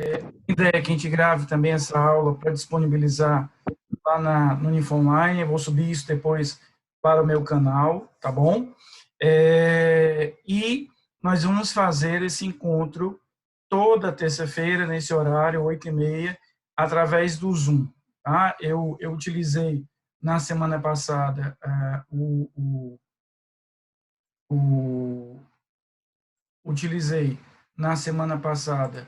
A ideia é que a gente grave também essa aula para disponibilizar lá no Unifonline. Eu vou subir isso depois para o meu canal, tá bom? E nós vamos fazer esse encontro toda terça-feira, nesse horário, 8h30, através do Zoom. Tá? Eu utilizei na semana passada utilizei na semana passada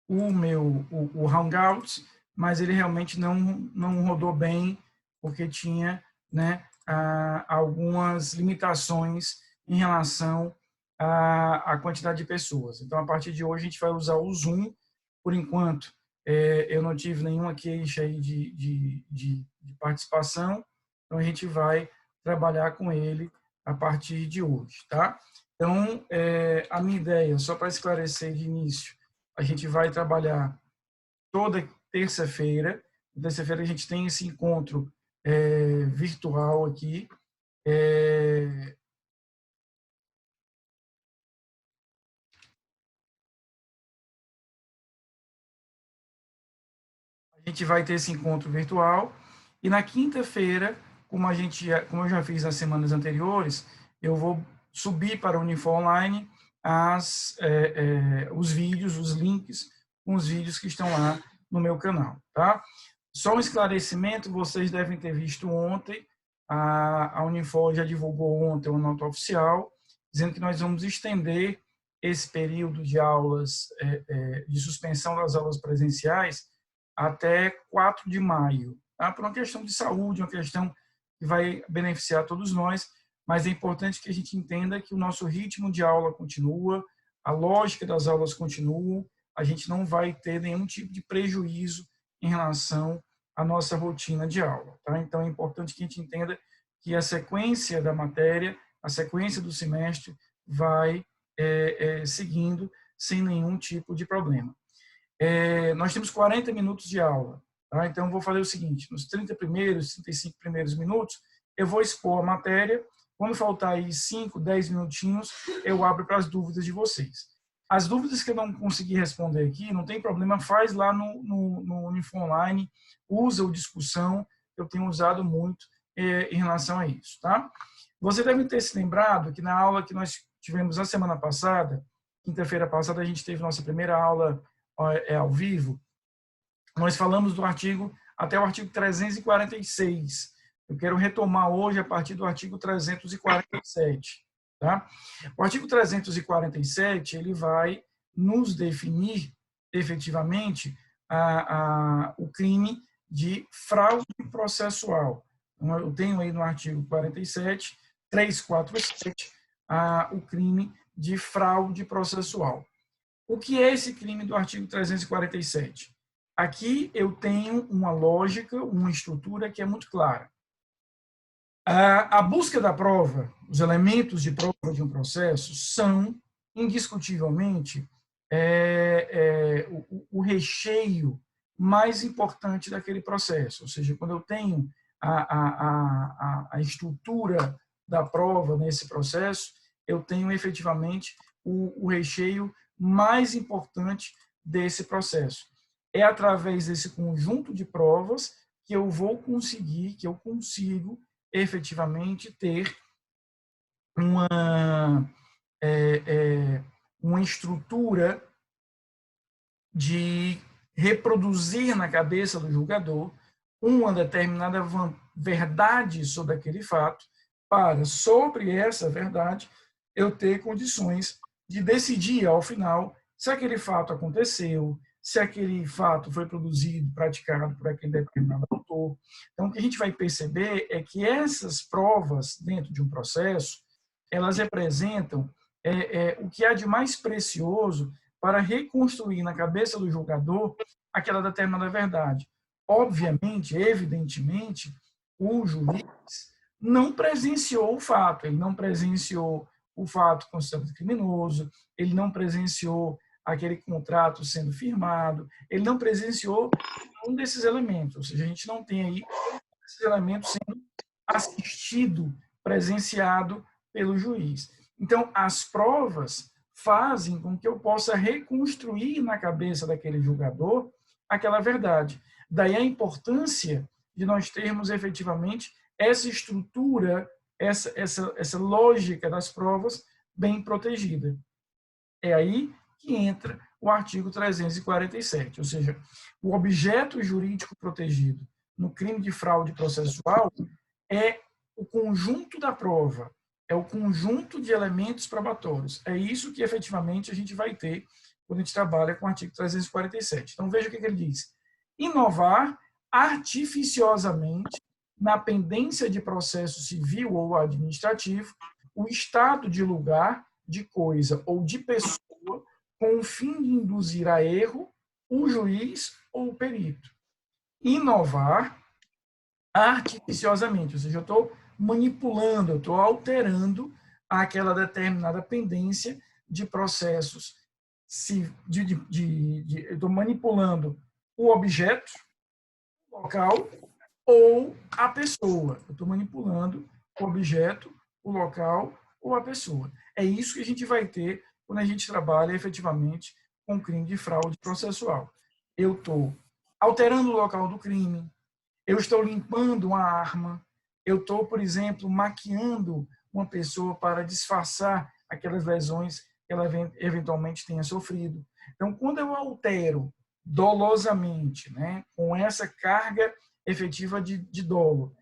o Hangouts, mas ele realmente não rodou bem, porque tinha, né, algumas limitações em relação à quantidade de pessoas. Então, a partir de hoje, a gente vai usar o Zoom. Por enquanto, eu não tive nenhuma queixa aí de participação, então a gente vai trabalhar com ele a partir de hoje, tá? Então, a minha ideia, só para esclarecer de início, a gente vai trabalhar toda terça-feira. Terça-feira a gente tem esse encontro virtual aqui. A gente vai ter esse encontro virtual e na quinta-feira, como eu já fiz nas semanas anteriores, eu vou subir para o Unifor Online os vídeos, os links com os vídeos que estão lá no meu canal, tá? Só um esclarecimento, vocês devem ter visto ontem, a Unifor já divulgou ontem uma nota oficial, dizendo que nós vamos estender esse período de aulas, de suspensão das aulas presenciais, até 4 de maio, tá? Por uma questão de saúde, uma questão que vai beneficiar todos nós, mas é importante que a gente entenda que o nosso ritmo de aula continua, a lógica das aulas continua, a gente não vai ter nenhum tipo de prejuízo em relação à nossa rotina de aula, tá? Então, é importante que a gente entenda que a sequência da matéria, a sequência do semestre vai seguindo sem nenhum tipo de problema. Nós temos 40 minutos de aula, tá? Então, vou fazer o seguinte, nos 30 primeiros, 35 primeiros minutos, eu vou expor a matéria, quando faltar aí 5, 10 minutinhos, eu abro para as dúvidas de vocês. As dúvidas que eu não conseguir responder aqui, não tem problema, faz lá no Unifor Online, usa o discussão, eu tenho usado muito em relação a isso, tá? Você deve ter se lembrado que na aula que nós tivemos a semana passada, quinta-feira passada, a gente teve nossa primeira aula ao vivo, nós falamos do artigo até o artigo 346. Eu quero retomar hoje a partir do artigo 347. Tá? O artigo 347 ele vai nos definir efetivamente o crime de fraude processual. Então, eu tenho aí no artigo 47, 347, o crime de fraude processual. O que é esse crime do artigo 347? Aqui eu tenho uma lógica, uma estrutura que é muito clara. A busca da prova, os elementos de prova de um processo são, indiscutivelmente, o recheio mais importante daquele processo. Ou seja, quando eu tenho a estrutura da prova nesse processo, eu tenho efetivamente o recheio mais importante desse processo. É através desse conjunto de provas que eu vou conseguir, que eu consigo efetivamente ter uma, uma estrutura de reproduzir na cabeça do julgador uma determinada verdade sobre aquele fato, para, sobre essa verdade, eu ter condições de decidir, ao final, se aquele fato aconteceu, se aquele fato foi produzido, praticado por aquele determinado autor. Então, o que a gente vai perceber é que essas provas, dentro de um processo, elas representam o que há de mais precioso para reconstruir na cabeça do julgador aquela determinada verdade. Obviamente, evidentemente, o juiz não presenciou o fato, ele não presenciou o fato considerado criminoso, ele não presenciou aquele contrato sendo firmado, ele não presenciou um desses elementos, ou seja, a gente não tem aí esses elementos sendo assistido, presenciado pelo juiz. Então, as provas fazem com que eu possa reconstruir na cabeça daquele julgador aquela verdade. Daí a importância de nós termos efetivamente essa estrutura, essa lógica das provas bem protegida. É aí que entra o artigo 347, ou seja, o objeto jurídico protegido no crime de fraude processual é o conjunto da prova, é o conjunto de elementos probatórios. É isso que efetivamente a gente vai ter quando a gente trabalha com o artigo 347. Então veja o que ele diz: inovar artificiosamente na pendência de processo civil ou administrativo o estado de lugar, de coisa ou de pessoa com o fim de induzir a erro o juiz ou o perito. Inovar artificiosamente, ou seja, eu estou manipulando, eu estou alterando aquela determinada pendência de processos, eu estou manipulando o objeto, o local ou a pessoa. Eu estou manipulando o objeto, o local ou a pessoa. É isso que a gente vai ter quando a gente trabalha efetivamente com crime de fraude processual. Eu estou alterando o local do crime, eu estou limpando uma arma, eu estou, por exemplo, maquiando uma pessoa para disfarçar aquelas lesões que ela eventualmente tenha sofrido. Então, quando eu altero dolosamente, né, com essa carga efetiva de dolo,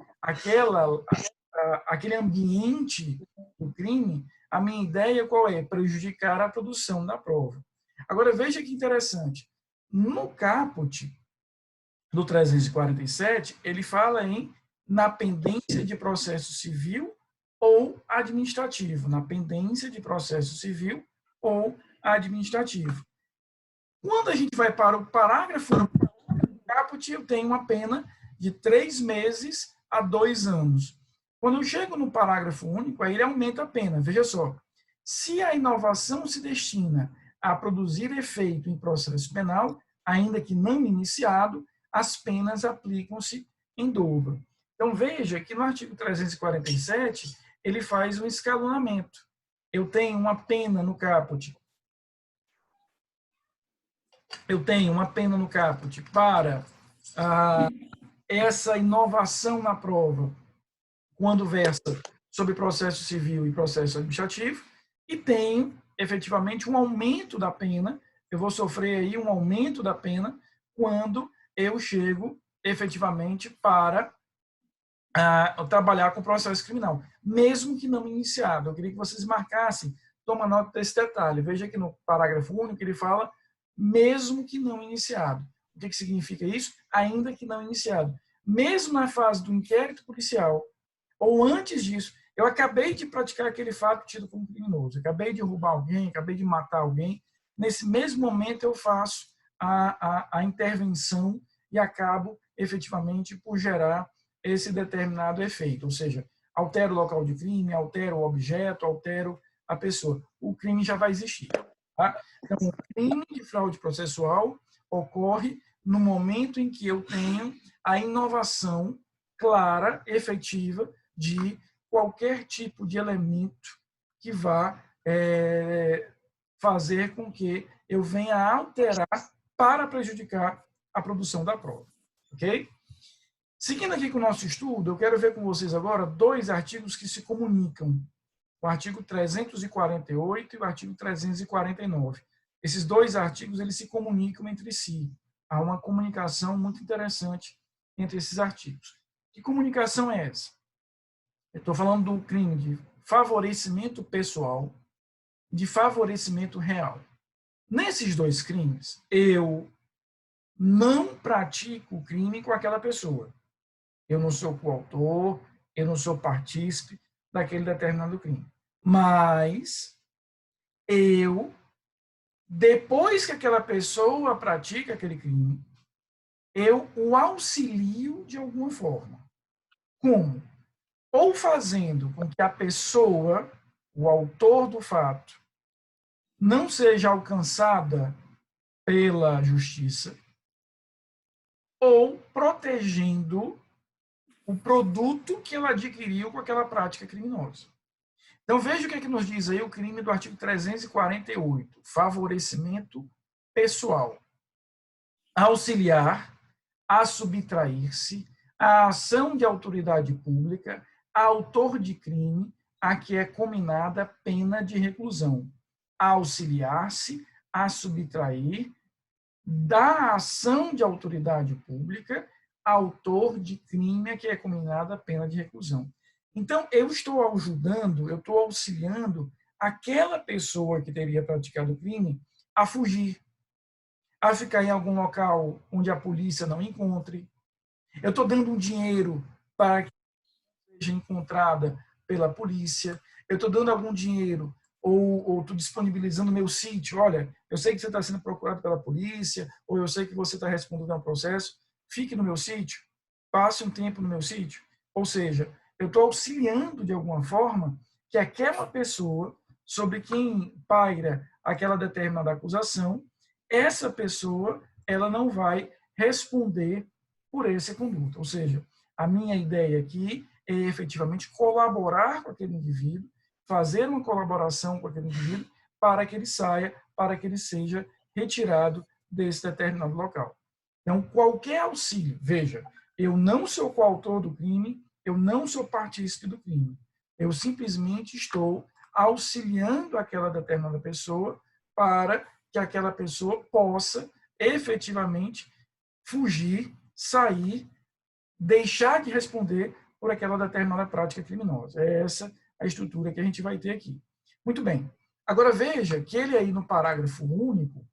aquele ambiente do crime, a minha ideia qual é? Prejudicar a produção da prova. Agora, veja que interessante. No caput do 347, ele fala na pendência de processo civil ou administrativo, na pendência de processo civil ou administrativo. Quando a gente vai para o parágrafo do caput, eu tenho uma pena de 3 meses a 2 anos. Quando eu chego no parágrafo único, aí ele aumenta a pena. Veja só, se a inovação se destina a produzir efeito em processo penal, ainda que não iniciado, as penas aplicam-se em dobro. Então, veja que no artigo 347, ele faz um escalonamento. Eu tenho uma pena no caput. Eu tenho uma pena no caput para essa inovação na prova, quando versa sobre processo civil e processo administrativo, e tenho, efetivamente, um aumento da pena. Eu vou sofrer aí um aumento da pena quando eu chego, efetivamente, para trabalhar com processo criminal, mesmo que não iniciado. Eu queria que vocês marcassem, toma nota desse detalhe. Veja que no parágrafo único ele fala mesmo que não iniciado. O que significa isso? Ainda que não iniciado. Mesmo na fase do inquérito policial, ou antes disso, eu acabei de praticar aquele fato tido como criminoso, acabei de roubar alguém, acabei de matar alguém, nesse mesmo momento eu faço a intervenção e acabo efetivamente por gerar esse determinado efeito, ou seja, altero o local de crime, altero o objeto, altero a pessoa. O crime já vai existir. Tá? Então, o crime de fraude processual ocorre no momento em que eu tenho a inovação clara, efetiva, de qualquer tipo de elemento que vá fazer com que eu venha a alterar para prejudicar a produção da prova. Ok? Seguindo aqui com o nosso estudo, eu quero ver com vocês agora 2 artigos que se comunicam. O artigo 348 e o artigo 349. Esses 2 artigos eles se comunicam entre si. Há uma comunicação muito interessante entre esses artigos. Que comunicação é essa? Eu estou falando do crime de favorecimento pessoal e de favorecimento real. Nesses 2 crimes, eu não pratico o crime com aquela pessoa. Eu não sou coautor, eu não sou partícipe daquele determinado crime. Mas eu, depois que aquela pessoa pratica aquele crime, eu o auxilio de alguma forma. Como? Ou fazendo com que a pessoa, o autor do fato, não seja alcançada pela justiça, ou protegendo o produto que ela adquiriu com aquela prática criminosa. Então, veja o que é que nos diz aí o crime do artigo 348, favorecimento pessoal. Auxiliar a subtrair-se a ação de autoridade pública, autor de crime a que é cominada pena de reclusão. Auxiliar-se a subtrair da ação de autoridade pública, autor de crime a que é cominada pena de reclusão. Então, eu estou ajudando, eu estou auxiliando aquela pessoa que teria praticado o crime a fugir, a ficar em algum local onde a polícia não encontre. Eu estou dando um dinheiro para que seja encontrada pela polícia. Eu estou dando algum dinheiro ou estou disponibilizando meu sítio. Olha, eu sei que você está sendo procurado pela polícia, ou eu sei que você está respondendo a um processo. Fique no meu sítio, passe um tempo no meu sítio. Ou seja, eu estou auxiliando de alguma forma que aquela pessoa sobre quem paira aquela determinada acusação, essa pessoa ela não vai responder por essa conduta. Ou seja, a minha ideia aqui é efetivamente colaborar com aquele indivíduo, fazer uma colaboração com aquele indivíduo para que ele saia, para que ele seja retirado desse determinado local. Então, qualquer auxílio, veja, eu não sou coautor do crime, eu não sou partícipe do crime. Eu simplesmente estou auxiliando aquela determinada pessoa para que aquela pessoa possa efetivamente fugir, sair, deixar de responder por aquela determinada prática criminosa. É essa a estrutura que a gente vai ter aqui. Muito bem. Agora veja que ele aí no parágrafo único,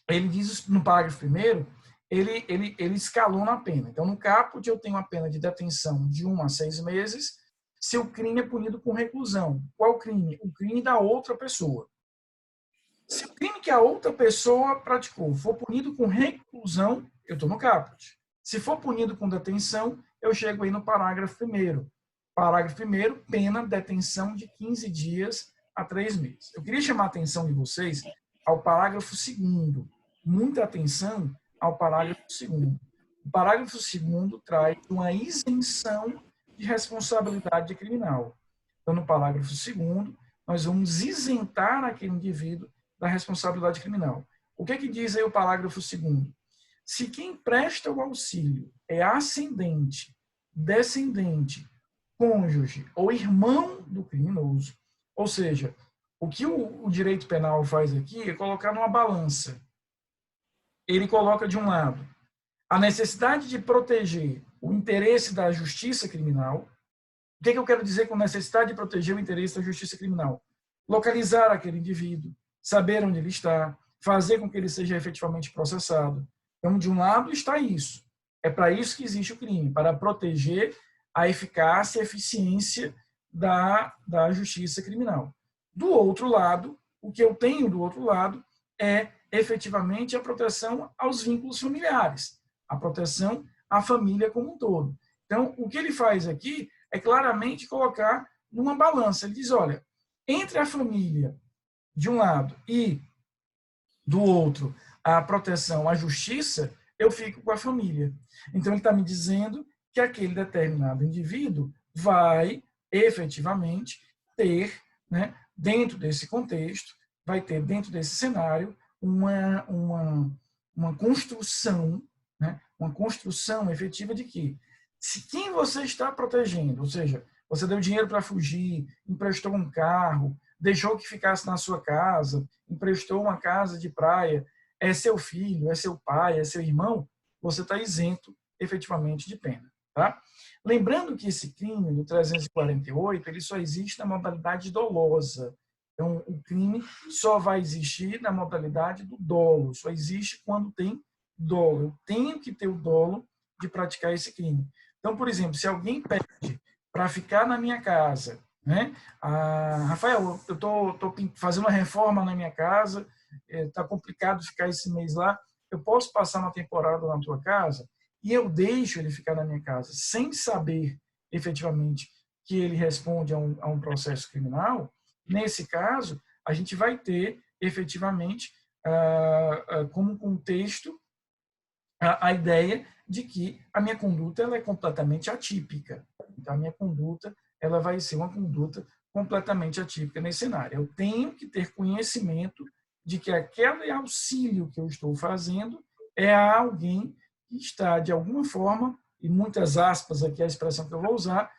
ele diz no parágrafo primeiro, ele escalona a pena. Então, no caput, eu tenho a pena de detenção de 1 a 6 meses, se o crime é punido com reclusão. Qual crime? O crime da outra pessoa. Se o crime que a outra pessoa praticou for punido com reclusão, eu estou no caput. Se for punido com detenção, eu chego aí no parágrafo primeiro. Parágrafo primeiro, pena detenção de 15 dias a 3 meses. Eu queria chamar a atenção de vocês ao parágrafo segundo. Muita atenção ao parágrafo segundo. O parágrafo segundo traz uma isenção de responsabilidade criminal. Então, no parágrafo segundo, nós vamos isentar aquele indivíduo da responsabilidade criminal. O que é que diz aí o parágrafo segundo? Se quem presta o auxílio é ascendente, descendente, cônjuge ou irmão do criminoso, ou seja, o que o direito penal faz aqui é colocar numa balança. Ele coloca de um lado a necessidade de proteger o interesse da justiça criminal. O que é que eu quero dizer com necessidade de proteger o interesse da justiça criminal? Localizar aquele indivíduo, saber onde ele está, fazer com que ele seja efetivamente processado. Então, de um lado está isso. É para isso que existe o crime, para proteger a eficácia e eficiência da justiça criminal. Do outro lado, o que eu tenho do outro lado é efetivamente a proteção aos vínculos familiares, a proteção à família como um todo. Então, o que ele faz aqui é claramente colocar numa balança. Ele diz, olha, entre a família de um lado e do outro a proteção à justiça, eu fico com a família. Então, ele está me dizendo que aquele determinado indivíduo vai efetivamente ter, né, dentro desse contexto, vai ter dentro desse cenário uma construção, né, uma construção efetiva de que se quem você está protegendo, ou seja, você deu dinheiro para fugir, emprestou um carro, deixou que ficasse na sua casa, emprestou uma casa de praia, é seu filho, é seu pai, é seu irmão, você está isento efetivamente de pena. Tá? Lembrando que esse crime do 348 ele só existe na modalidade dolosa. Então, o crime só vai existir na modalidade do dolo, só existe quando tem dolo. Eu tenho que ter o dolo de praticar esse crime. Então, por exemplo, se alguém pede para ficar na minha casa, né? Rafael, eu estou fazendo uma reforma na minha casa, está complicado ficar esse mês lá, eu posso passar uma temporada na tua casa? E eu deixo ele ficar na minha casa sem saber efetivamente que ele responde a um processo criminal. Nesse caso, a gente vai ter efetivamente como contexto a ideia de que a minha conduta ela é completamente atípica. Então, a minha conduta ela vai ser uma conduta completamente atípica nesse cenário. Eu tenho que ter conhecimento de que aquele auxílio que eu estou fazendo é a alguém que está, de alguma forma, e muitas aspas aqui a expressão que eu vou usar,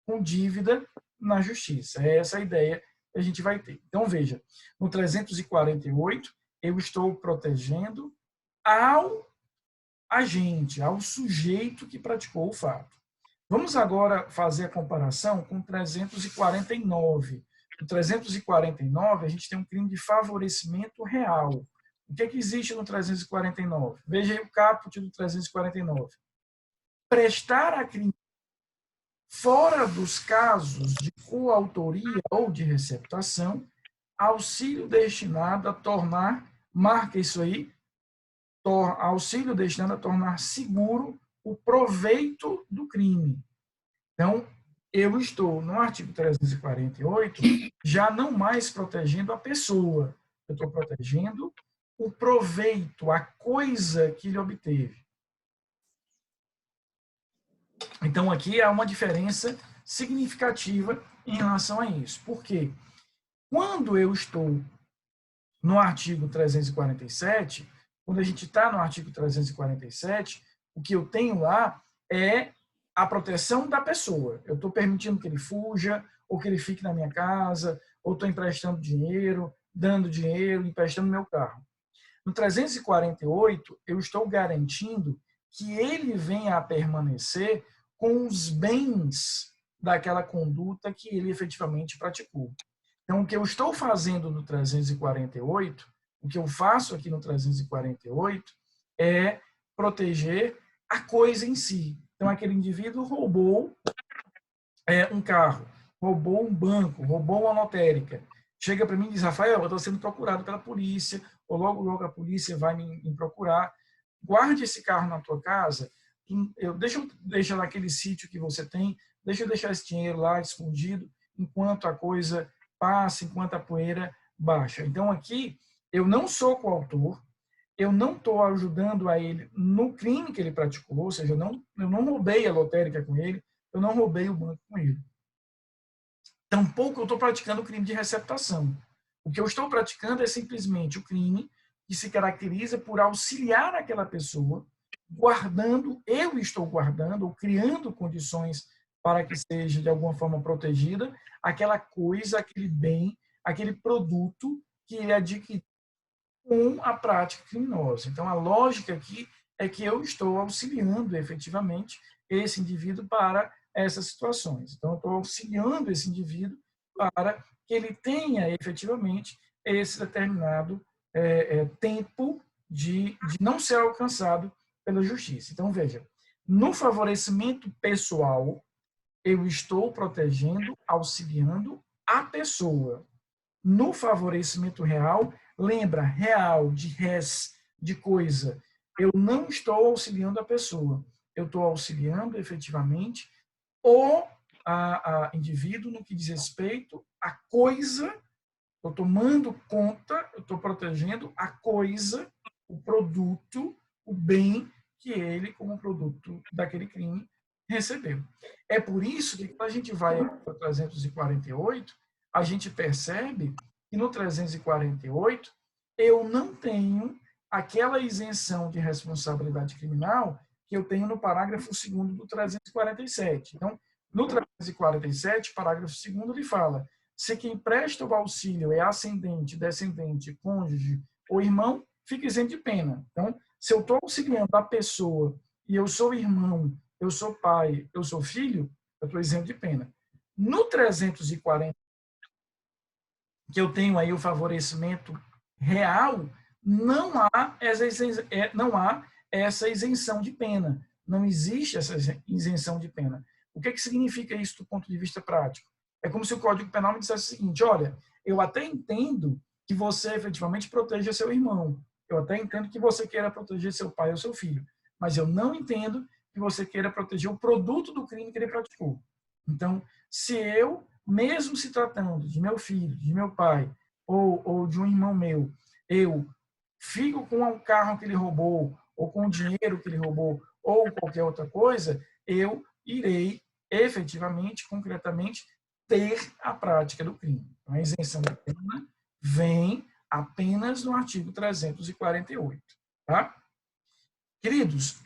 com dívida na justiça. É essa a ideia que a gente vai ter. Então, veja, no 348, eu estou protegendo ao agente, ao sujeito que praticou o fato. Vamos agora fazer a comparação com 349. No 349, a gente tem um crime de favorecimento real. O que é que existe no 349? Veja aí o caput do 349. Prestar a crime fora dos casos de coautoria ou de receptação, auxílio destinado a tornar, marca isso aí, auxílio destinado a tornar seguro o proveito do crime. Então, eu estou, no artigo 348, já não mais protegendo a pessoa, eu estou protegendo o proveito, a coisa que ele obteve. Então, aqui há uma diferença significativa em relação a isso. Por quê? Quando eu estou no artigo 347, quando a gente está no artigo 347, o que eu tenho lá é a proteção da pessoa. Eu estou permitindo que ele fuja, ou que ele fique na minha casa, ou estou emprestando dinheiro, dando dinheiro, emprestando meu carro. No 348, eu estou garantindo que ele venha a permanecer com os bens daquela conduta que ele efetivamente praticou. Então, o que eu estou fazendo no 348, o que eu faço aqui no 348, é proteger a coisa em si. Então, aquele indivíduo roubou um carro, roubou um banco, roubou uma lotérica. Chega para mim e diz, Rafael, eu estou sendo procurado pela polícia, ou logo a polícia vai me procurar. Guarde esse carro na tua casa, deixa eu deixar naquele sítio que você tem, deixa eu deixar esse dinheiro lá escondido, enquanto a coisa passa, enquanto a poeira baixa. Então, aqui, eu não sou coautor, eu não estou ajudando a ele no crime que ele praticou, ou seja, eu não roubei a lotérica com ele, eu não roubei o banco com ele. Tampouco eu estou praticando o crime de receptação. O que eu estou praticando é simplesmente o crime que se caracteriza por auxiliar aquela pessoa, eu estou guardando, ou criando condições para que seja de alguma forma protegida, aquela coisa, aquele bem, aquele produto que ele adquiriu com a prática criminosa. Então, a lógica aqui é que eu estou auxiliando efetivamente esse indivíduo para essas situações. Então, eu estou auxiliando esse indivíduo para que ele tenha efetivamente esse determinado tempo de não ser alcançado pela justiça. Então, veja, no favorecimento pessoal, eu estou protegendo, auxiliando a pessoa. No favorecimento real, lembra, real, de res, de coisa, eu não estou auxiliando a pessoa, eu estou auxiliando efetivamente o indivíduo no que diz respeito à coisa, estou tomando conta, eu estou protegendo a coisa, o produto, o bem que ele, como produto daquele crime, recebeu. É por isso que, quando a gente vai para o 348, a gente percebe que no 348 eu não tenho aquela isenção de responsabilidade criminal que eu tenho no parágrafo 2º do 347. Então, no 347, parágrafo 2º, ele fala: se quem presta o auxílio é ascendente, descendente, cônjuge ou irmão, fica isento de pena. Então, se eu estou auxiliando a pessoa e eu sou irmão, eu sou pai, eu sou filho, eu estou isento de pena. No 340, que eu tenho aí o favorecimento real, não há essa isenção de pena. Não existe essa isenção de pena. O que significa isso do ponto de vista prático? É como se o Código Penal me dissesse o seguinte: olha, eu até entendo que você efetivamente proteja seu irmão, eu até entendo que você queira proteger seu pai ou seu filho, mas eu não entendo que você queira proteger o produto do crime que ele praticou. Então, se eu, mesmo se tratando de meu filho, de meu pai ou de um irmão meu, eu fico com o carro que ele roubou, ou com o dinheiro que ele roubou, ou qualquer outra coisa, eu irei efetivamente, concretamente, ter a prática do crime. Então, a isenção da pena vem apenas no artigo 348. Tá? Queridos,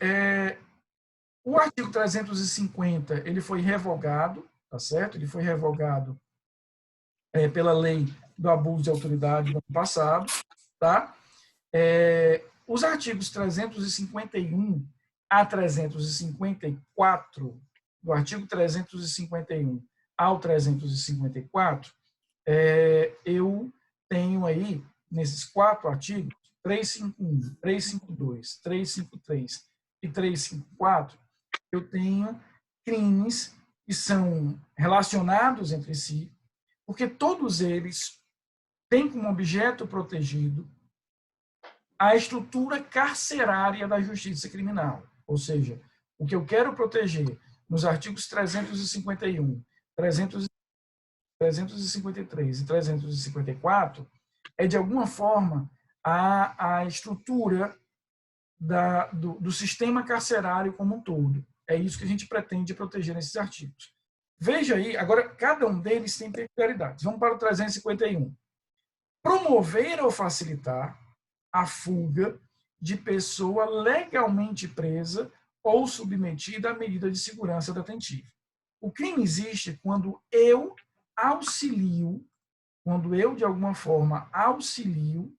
o artigo 350 ele foi revogado, tá certo? Ele foi revogado pela lei do abuso de autoridade do ano passado, tá? Os artigos 351 a 354, do artigo 351 ao 354, eu tenho aí, nesses 4 artigos, 351, 352, 353 e 354, eu tenho crimes que são relacionados entre si, porque todos eles têm como objeto protegido a estrutura carcerária da justiça criminal. Ou seja, o que eu quero proteger nos artigos 351, 353 e 354 é, de alguma forma, a estrutura do sistema carcerário como um todo. É isso que a gente pretende proteger nesses artigos. Veja aí, agora, cada um deles tem peculiaridades. Vamos para o 351. Promover ou facilitar a fuga de pessoa legalmente presa ou submetida à medida de segurança detentiva. O crime existe quando eu auxilio, quando eu, de alguma forma, auxilio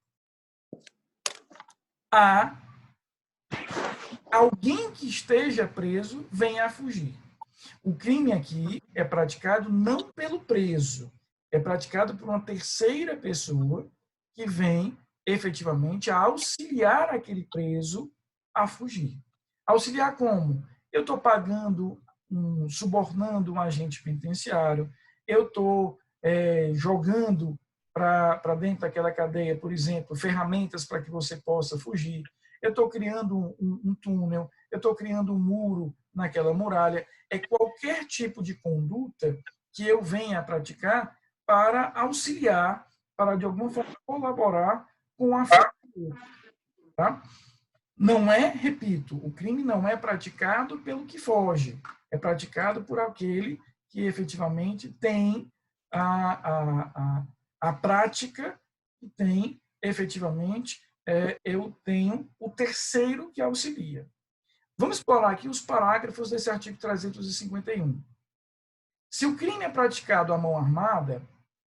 a alguém que esteja preso venha a fugir. O crime aqui é praticado não pelo preso, é praticado por uma terceira pessoa que vem efetivamente a auxiliar aquele preso a fugir. Auxiliar como? Eu estou pagando, subornando um agente penitenciário, eu estou jogando para dentro daquela cadeia, por exemplo, ferramentas para que você possa fugir, eu estou criando um túnel, eu estou criando um muro naquela muralha. É qualquer tipo de conduta que eu venha a praticar para auxiliar, para de alguma forma colaborar com a fuga. Tá? Não é, repito, o crime não é praticado pelo que foge, é praticado por aquele que efetivamente tem a prática, que tem efetivamente, eu tenho o terceiro que auxilia. Vamos explorar aqui os parágrafos desse artigo 351. Se o crime é praticado à mão armada,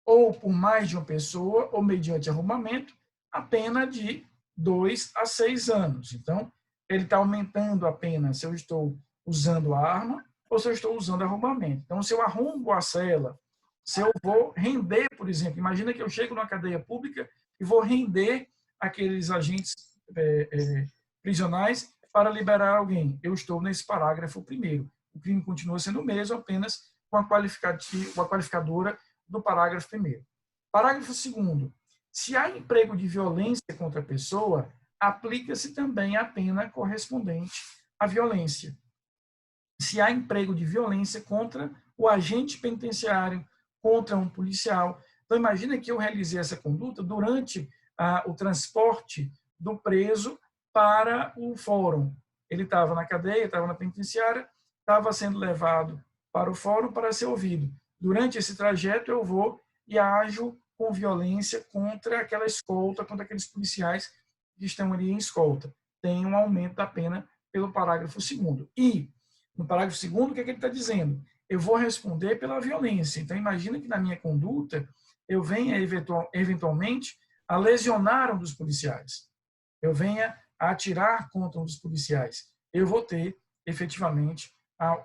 ou por mais de uma pessoa, ou mediante arrombamento, a pena de 2 a 6 anos. Então, ele está aumentando a pena se eu estou usando a arma ou se eu estou usando arrombamento. Então, se eu arrombo a cela, se eu vou render, por exemplo, imagina que eu chego numa cadeia pública e vou render aqueles agentes prisionais para liberar alguém. Eu estou nesse parágrafo primeiro. O crime continua sendo o mesmo, apenas com a qualificadora do parágrafo primeiro. Parágrafo segundo. Se há emprego de violência contra a pessoa, aplica-se também a pena correspondente à violência. Se há emprego de violência contra o agente penitenciário, contra um policial. Então, imagina que eu realizei essa conduta durante o transporte do preso para o fórum. Ele estava na cadeia, estava na penitenciária, estava sendo levado para o fórum para ser ouvido. Durante esse trajeto, eu vou e ajo com violência contra aquela escolta, contra aqueles policiais que estão ali em escolta. Tem um aumento da pena pelo parágrafo 2º. E, no parágrafo 2º, o que é que ele está dizendo? Eu vou responder pela violência. Então, imagina que na minha conduta, eu venha eventualmente a lesionar um dos policiais. Eu venha a atirar contra um dos policiais. Eu vou ter, efetivamente, a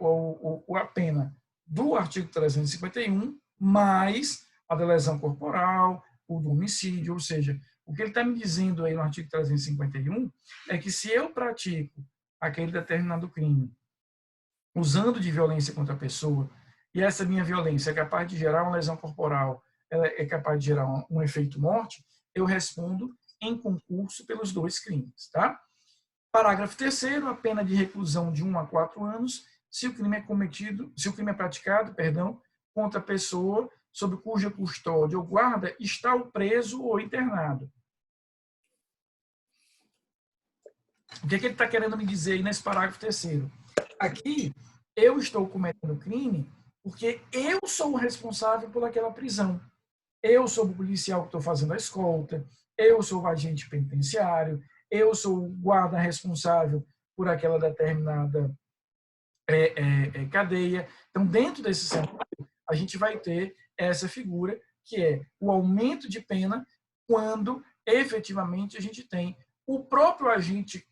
pena do artigo 351, mais a da lesão corporal, o do homicídio, ou seja, o que ele está me dizendo aí no artigo 351 é que se eu pratico aquele determinado crime usando de violência contra a pessoa, e essa minha violência é capaz de gerar uma lesão corporal, ela é capaz de gerar um efeito morte, eu respondo em concurso pelos 2 crimes. Tá? Parágrafo 3º, a pena de reclusão de 1 a 4 anos, se o crime é praticado, contra a pessoa sob cuja custódia ou guarda está o preso ou internado. O que ele está querendo me dizer aí nesse parágrafo 3º? Aqui, eu estou cometendo crime porque eu sou o responsável por aquela prisão. Eu sou o policial que estou fazendo a escolta, eu sou o agente penitenciário, eu sou o guarda responsável por aquela determinada cadeia. Então, dentro desse cenário, a gente vai ter essa figura, que é o aumento de pena quando, efetivamente, a gente tem o próprio agente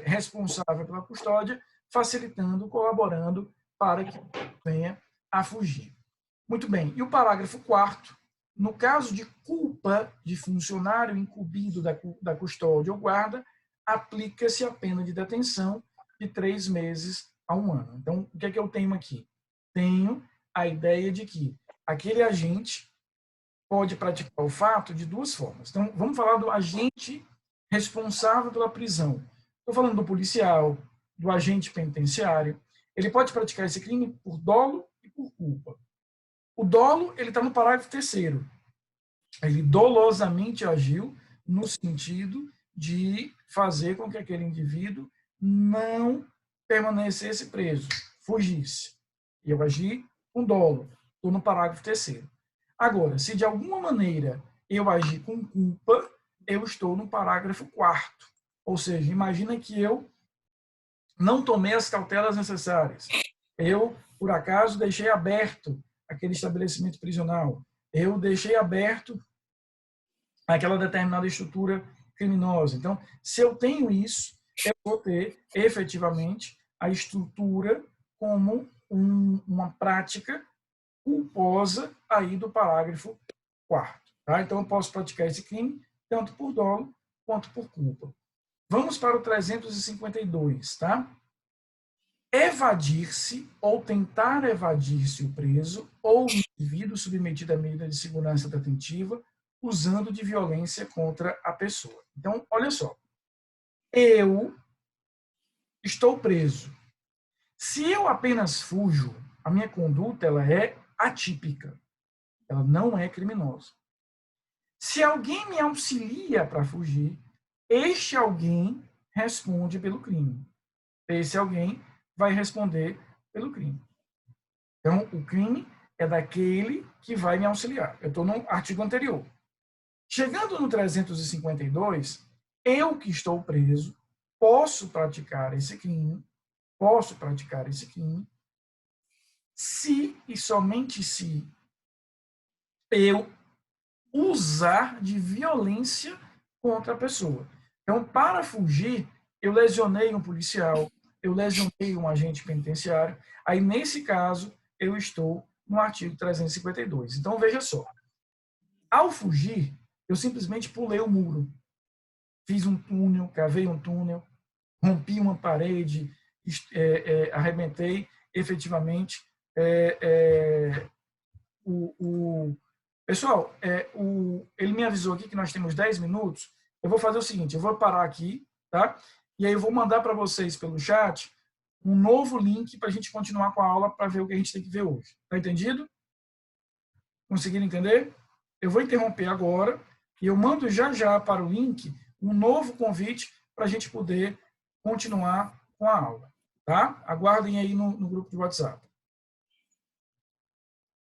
responsável pela custódia facilitando, colaborando para que venha a fugir. Muito bem. E o parágrafo 4º, no caso de culpa de funcionário incumbido da custódia ou guarda, aplica-se a pena de detenção de 3 meses a 1 ano. Então, o que é que eu tenho aqui? Tenho a ideia de que aquele agente pode praticar o fato de 2 formas. Então, vamos falar do agente responsável pela prisão. Estou falando do policial, do agente penitenciário. Ele pode praticar esse crime por dolo e por culpa. O dolo, ele está no parágrafo 3º. Ele dolosamente agiu no sentido de fazer com que aquele indivíduo não permanecesse preso, fugisse. E eu agi com dolo. Estou no parágrafo 3º. Agora, se de alguma maneira eu agi com culpa, eu estou no parágrafo 4º. Ou seja, imagina que eu não tomei as cautelas necessárias. Eu, por acaso, deixei aberto aquele estabelecimento prisional. Eu deixei aberto aquela determinada estrutura criminosa. Então, se eu tenho isso, eu vou ter, efetivamente, a estrutura como uma prática culposa aí do parágrafo 4º. Tá? Então, eu posso praticar esse crime tanto por dolo quanto por culpa. Vamos para o 352, tá? Evadir-se ou tentar evadir-se o preso ou o indivíduo submetido à medida de segurança detentiva usando de violência contra a pessoa. Então, olha só. Eu estou preso. Se eu apenas fujo, a minha conduta ela é atípica. Ela não é criminosa. Se alguém me auxilia para fugir, este alguém responde pelo crime. Esse alguém vai responder pelo crime. Então, o crime é daquele que vai me auxiliar. Eu estou no artigo anterior. Chegando no 352, eu que estou preso posso praticar esse crime, se e somente se eu usar de violência contra a pessoa. Então, para fugir, eu lesionei um policial, eu lesionei um agente penitenciário, aí, nesse caso, eu estou no artigo 352. Então, veja só. Ao fugir, eu simplesmente pulei o muro. Fiz um túnel, cavei um túnel, rompi uma parede, arrebentei efetivamente. Pessoal, ele me avisou aqui que nós temos 10 minutos. Eu vou fazer o seguinte, eu vou parar aqui, tá? E aí eu vou mandar para vocês pelo chat um novo link para a gente continuar com a aula para ver o que a gente tem que ver hoje. Tá entendido? Conseguiram entender? Eu vou interromper agora e eu mando já para o link um novo convite para a gente poder continuar com a aula. Tá? Aguardem aí no grupo de WhatsApp.